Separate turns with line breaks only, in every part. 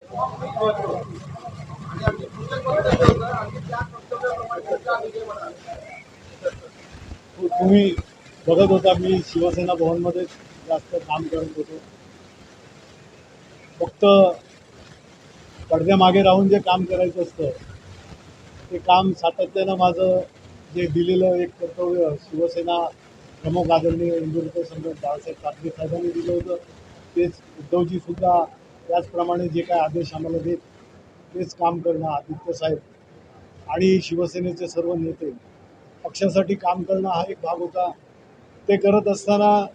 तुम्ही बघत होता मी शिवसेना भवनमध्ये जास्त काम करत होतो. फक्त पडद्यामागे राहून जे काम करायचं असतं ते काम सातत्यानं माझं जे दिलेलं एक कर्तव्य शिवसेना प्रमुख आदरणीय इंदुरकर संघ बाळासाहेब ठाकरे साहेबांनी दिलं होतं तेच उद्धवजीसुद्धा त्याचप्रमाणे जे काय आदेश आम्हाला देत तेच काम करणं. आदित्य साहेब आणि शिवसेनेचे सर्व नेते पक्षासाठी काम करणं हा एक भाग होता. ते करत असताना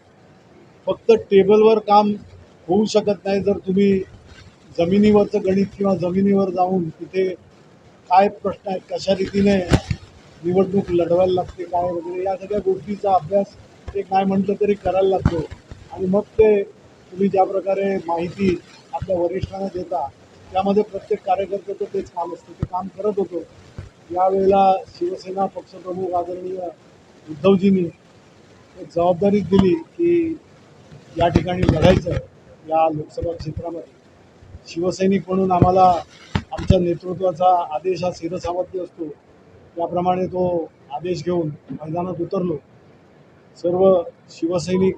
फक्त टेबलवर काम होऊ शकत नाही जर तुम्ही जमिनीवरचं गणित किंवा जमिनीवर जाऊन तिथे काय प्रश्न आहेत, कशा रीतीने निवडणूक लढवायला लागते काय वगैरे या सगळ्या गोष्टीचा अभ्यास एक नाही म्हटलं तरी करायला लागतो. आणि मग ते तुम्ही ज्या प्रकारे माहिती आपल्या वरिष्ठांना देता त्यामध्ये प्रत्येक कार्यकर्त्याचं तेच काम असतं. ते काम करत होतो. यावेळेला शिवसेना पक्षप्रमुख आदरणीय उद्धवजींनी एक जबाबदारी दिली की या ठिकाणी लढायचं आहे. या लोकसभा क्षेत्रामध्ये शिवसैनिक म्हणून आम्हाला आमच्या नेतृत्वाचा आदेश हा शिरसावरती असतो. त्याप्रमाणे तो आदेश घेऊन मैदानात उतरलो. सर्व शिवसैनिक,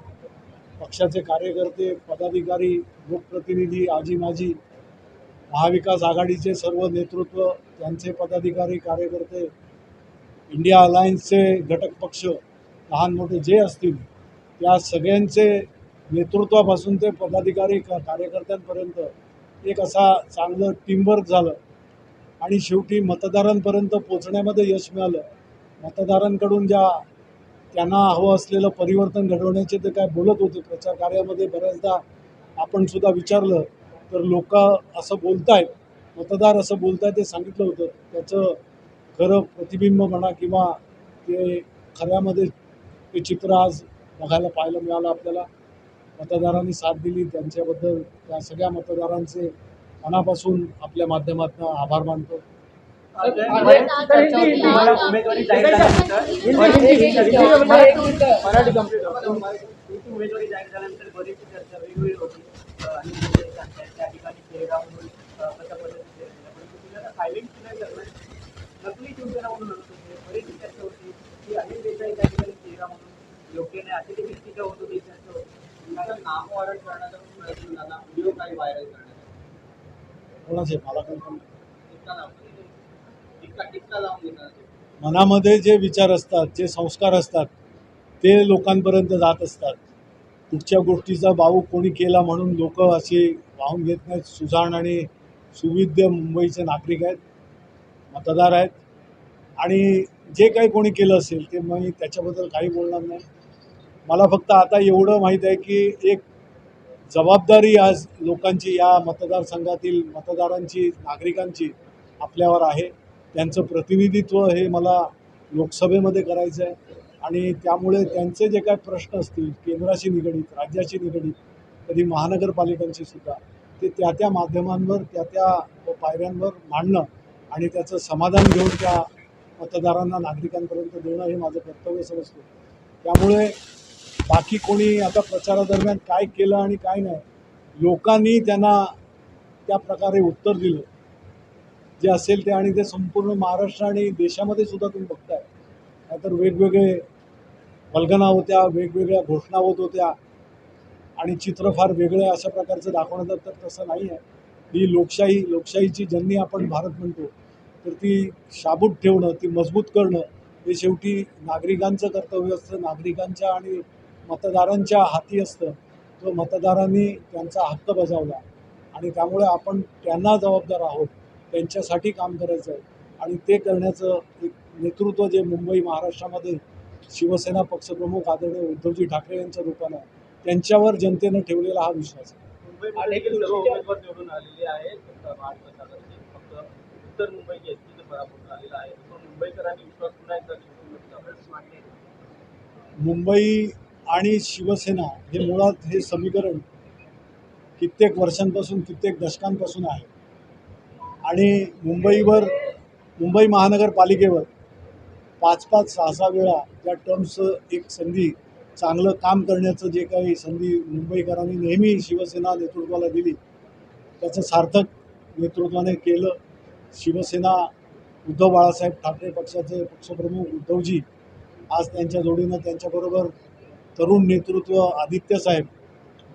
पक्षाचे कार्यकर्ते, पदाधिकारी, लोकप्रतिनिधी, आजी माजी, महाविकास आघाडीचे सर्व नेतृत्व, त्यांचे पदाधिकारी, कार्यकर्ते, इंडिया अलायन्सचे घटक पक्ष लहान मोठे जे असतील त्या सगळ्यांचे नेतृत्वापासून ते पदाधिकारी कार्यकर्त्यांपर्यंत एक असा चांगलं टीमवर्क झालं आणि शेवटी मतदारांपर्यंत पोचण्यामध्ये यश मिळालं. मतदारांकडून ज्या त्यांना हवं असलेलं परिवर्तन घडवण्याचे ते काय बोलत होते प्रचार कार्यामध्ये बऱ्याचदा आपण सुद्धा विचारलं तर लोक असं बोलतायत, मतदार असं बोलतायत ते सांगितलं होतं. त्याचं खरं प्रतिबिंब म्हणा किंवा ते खऱ्यामध्ये ते चित्र आज बघायला पाहायला मिळालं आपल्याला. मतदारांनी साथ दिली त्यांच्याबद्दल त्या सगळ्या मतदारांचे मनापासून आपल्या माध्यमातून आभार मानतो. कोणाचे मला मनामध्ये जे विचार असतात, जे संस्कार असतात ते लोकांपर्यंत जात असतात. कुठच्या गोष्टीचा बाऊ कोणी केला म्हणून लोक असे वाहून घेत नाहीत. सुजाण आणि सुविद्य मुंबईचे नागरिक आहेत, मतदार आहेत आणि जे काही कोणी केलं असेल ते मी त्याच्याबद्दल काही बोलणार नाही. मला फक्त आता एवढं माहीत आहे की एक जबाबदारी आज लोकांची, या मतदारसंघातील मतदारांची, नागरिकांची आपल्यावर आहे. त्यांचं प्रतिनिधित्व हे मला लोकसभेमध्ये करायचं आहे आणि त्यामुळे त्यांचे जे काही प्रश्न असतील केंद्राशी निगडीत, राज्याशी निगडीत, कधी महानगरपालिकांशी सुद्धा, ते त्या माध्यमांवर त्या पायऱ्यांवर मांडणं आणि त्याचं समाधान घेऊन त्या मतदारांना, नागरिकांपर्यंत देणं हे माझं कर्तव्य समजतो. त्यामुळे बाकी कोणी आता प्रचारादरम्यान काय केलं आणि काय नाही, लोकांनी त्यांना त्या प्रकारे उत्तर दिलं जे असेल ते, आणि ते संपूर्ण महाराष्ट्र आणि देशामध्ये सुद्धा तुम्ही बघताय. नाहीतर वेगवेगळे वल्गना होत्या, वेगवेगळ्या घोषणा होत होत्या आणि चित्र फार वेगळं अशा प्रकारचं दाखवण्यात, तर तसं नाही आहे. ही लोकशाहीची ज्यांनी आपण भारत म्हणतो तर ती शाबूत ठेवणं, ती मजबूत करणं हे शेवटी नागरिकांचं कर्तव्य असतं, नागरिकांच्या आणि मतदारांच्या हाती असतं. तो मतदारांनी त्यांचा हक्क बजावला आणि त्यामुळे आपण त्यांना जबाबदार आहोत, त्यांच्यासाठी काम करायचं आहे आणि ते करण्याचं एक नेतृत्व जे मुंबई महाराष्ट्रामध्ये शिवसेना पक्षप्रमुख आदरणीय उद्धवजी ठाकरे यांच्या रूपानं आहे, त्यांच्यावर जनतेनं ठेवलेला हा विश्वास आहे.
उमेदवार निवडून आलेले आहेत, फक्त उत्तर मुंबई एसटीचं पराभूत झालेला आहे. मुंबईकरांनी विश्वास पुन्हा एकदा
मुंबई आणि शिवसेना हे मुळात हे समीकरण कित्येक वर्षांपासून, कित्येक दशकांपासून आहे आणि मुंबई महानगरपालिकेवर 5-5, 6-6 वेळा त्या टर्म्सचं एक संधी, चांगलं काम करण्याचं जे काही संधी मुंबईकरांनी नेहमी शिवसेना नेतृत्वाला दिली त्याचं सार्थक नेतृत्वाने केलं. शिवसेना उद्धव बाळासाहेब ठाकरे पक्षाचे पक्षप्रमुख उद्धवजी आज त्यांच्या जोडीनं त्यांच्याबरोबर तरुण नेतृत्व आदित्य साहेब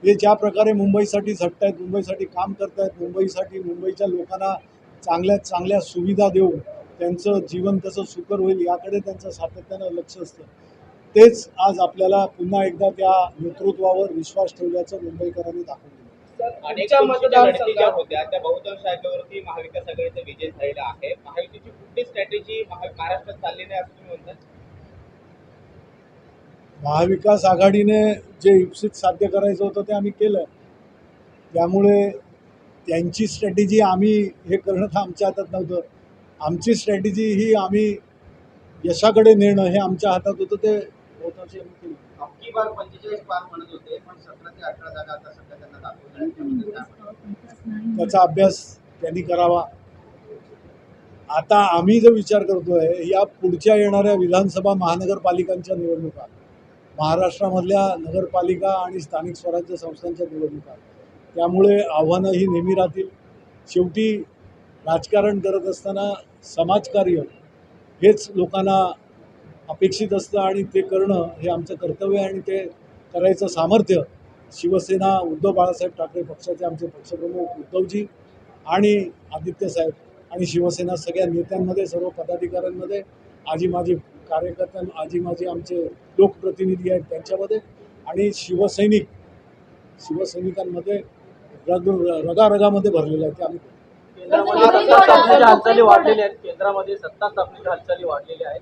हे ज्या प्रकारे मुंबईसाठी झटतायत, मुंबईसाठी काम करतायत, मुंबईच्या लोकांना चांगल्यात चांगल्या सुविधा देऊन त्यांचं जीवन कसं सुकर होईल याकडे त्यांचं सातत्यानं लक्ष असतं. तेच आज आपल्याला पुन्हा एकदा त्या नेतृत्वावर विश्वास ठेवल्याचं मुंबईकरांनी दाखवलं.
अनेक पक्षाच्या लढती ज्या होत्या त्या बहुतांश जागेवरती महाविकास आघाडीचा विजय झालेला आहे. महायुतीची कुठली स्ट्रॅटेजी महाराष्ट्रात चालली नाही असं तुम्ही म्हणता?
महाविकास आघाडीने जे इप्सित साध्य करायचं होतं ते आम्ही केलं. त्यामुळे त्यांची स्ट्रॅटेजी आम्ही हे करणं तर आमच्या हातात नव्हतं. आमची स्ट्रॅटेजी ही आम्ही यशाकडे नेणं हे आमच्या हातात होतं. ते बहुतांशी आम्ही केलं.
अबकी बार 45 पार म्हणत होते, पण 17 ते 18 जागा आता सध्या त्यांना दाखवल्या.
त्याचा अभ्यास त्यांनी करावा. आता आम्ही जो विचार करतोय या पुढच्या येणाऱ्या विधानसभा महानगरपालिकांच्या निवडणुका, महाराष्ट्रामधल्या नगरपालिका आणि स्थानिक स्वराज्य संस्थांच्या निवडणुका, त्यामुळे आव्हानं ही नेहमी राहतील. शेवटी राजकारण करत असताना समाजकार्य हेच लोकांना अपेक्षित असतं आणि ते करणं हे आमचं कर्तव्य आहे आणि ते करायचं सामर्थ्य शिवसेना उद्धव बाळासाहेब ठाकरे पक्षाचे आमचे पक्षप्रमुख उद्धवजी आणि आदित्य साहेब आणि शिवसेना सगळ्या नेत्यांमध्ये, सर्व पदाधिकाऱ्यांमध्ये, आजी माझे कार्यकर्त्यां, आजी माझे आमचे लोकप्रतिनिधी आहेत त्यांच्यामध्ये आणि शिवसैनिकांमध्ये रगारगामध्ये भरलेलं आहे. ते आम्ही
केंद्रामध्ये सत्ता स्थापनेच्या हालचाली वाढलेल्या आहेत.